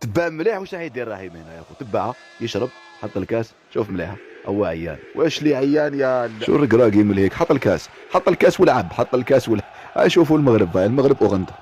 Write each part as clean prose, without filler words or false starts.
تبع مليح واش راح يدير راهي هنا يا خو تبعها يشرب حط الكاس شوف مليحه هو عيان واش لي عيان يا شو الركراكي مليك حط الكاس ولعب حط الكاس ولعب شوفوا المغرب اوغندا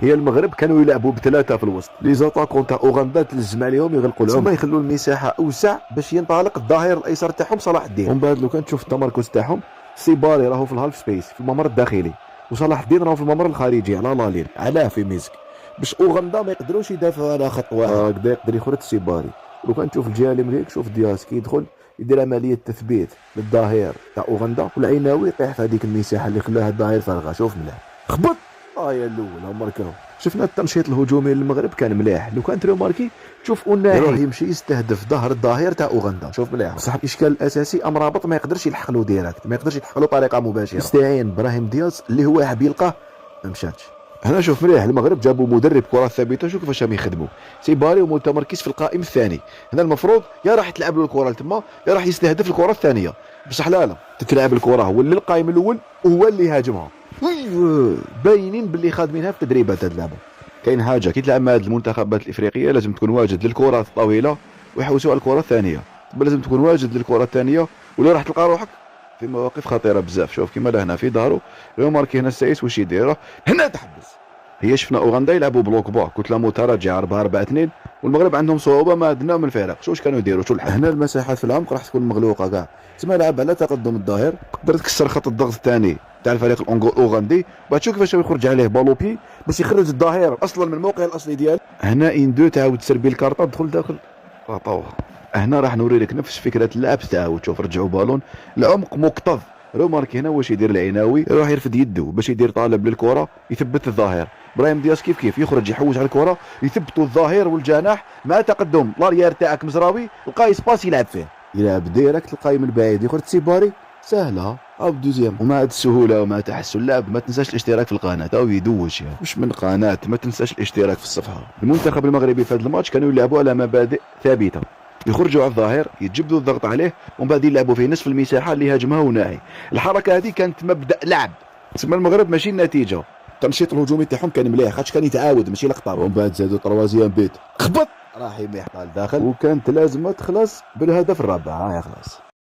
هي المغرب كانوا يلعبوا بثلاثه في الوسط لي زاتاكون تاع اوغندا تلزم عليهم يغلقوا العمق ثم يخلوا المساحه اوسع باش ينطلق الظهير الايسر تاعهم صلاح الدين ومن بعد لو كان تشوف التمركز تاعهم سيباري راهو في الهالف سبيس في الممر الداخلي وصلاح الدين راهو في الممر الخارجي على لالين علاه في ميزك باش اوغندا ما يقدروش يدافعوا على خط واحد هكذا يقدر يخرج سيباري لو كان تشوف الجهه اليمين شوف دياس كي يدخل يدير عمليه تثبيت للظهير تاع اوغندا والعيناوي يطيح في هذيك المساحه اللي خلاها الظهير فارغه شوف مليح خبط يا الاول هما ركنوا شفنا التنشيط الهجومي للمغرب كان مليح لو كان تروماركي تشوف اناهي يروح يمشي يستهدف ظهر الظهير تاع اوغندا شوف مليح بصح الاشكال الاساسي امرابط ما يقدرش يلحق له ديريكت ما يقدرش يلحق له بطريقه مباشره استعين ابراهيم دياز اللي هو حاب يلقاه ما مشاتش هنا شوف مليح المغرب جابوا مدرب كره ثابته شوف كيفاش راهم يخدموا سيباري ومتمركز في القائم الثاني هنا المفروض يا راح تلعب له الكره لتما يا راح يستهدف الكره الثانيه بصح لا تتلعب الكره هو اللي القائم الاول وهو اللي هاجمها باينين باللي خادمينها في تدريبات هاد اللعبه كاين حاجه كي تلعب مع هاد المنتخبات الافريقيه لازم تكون واجد للكرات الطويله ويحوسوا على الكره الثانيه لازم تكون واجد للكره الثانيه ولا راح تلقى روحك في مواقف خطيره بزاف شوف كيما هنا في ظهره لو ماركي هنا السايس واش يدير هنا تحبس هي شفنا اوغندا يلعبوا بلوك با كتله متراجعه 4-4-2 والمغرب عندهم صعوبه ما عندنا من الفرق واش كانوا يديروا شو هنا المساحات في العمق راح تكون مغلوقه كاع تسمى لعب على تقدم الظاهر تقدر تكسر خط الضغط الثاني تاع الفريق الاوغندي بعد شوف كيفاش يخرج عليه بالوبي باش يخرج الظاهر اصلا من الموقع الاصلي ديالو هنا ان دو تعاود تسربي الكارطه تدخل داخل عطاوها هنا راح نوري لك نفس فكره اللعب تعاود تشوف رجعوا بالون العمق مكتظ روماركي هنا واش يدير العيناوي يروح يرفد يده باش يدير طالب للكره يثبت الظاهر ابراهيم دياس كيف يخرج يحوج على الكره يثبتوا الظاهر والجناح مع تقدم لاريير تاعك مزراوي لقى سباس يلعب فيه يلعب ديريكت القايم البعيد يخرج سيباري سهله عاود دوزيام ومع هاد السهوله ومع تحسن اللعب ما تنساش الاشتراك في القناه او يدوش مش من قناه ما تنساش الاشتراك في الصفحه المنتخب المغربي في هذا الماتش كانوا يلعبوا على مبادئ ثابته يخرجوا على الظاهر يتجبدوا الضغط عليه ومن بعد يلعبوا في نصف المساحه اللي هاجمها وناهي الحركه هذه كانت مبدا لعب تسمى المغرب ماشي النتيجه التنشيط الهجومي تاعهم كان مليح خاطش كان يتعاود ماشي لقطه ومن بعد زادوا طروازيام بيت خبط راح يميح لداخل وكانت لازم تخلص بالهدف الرابع يخلص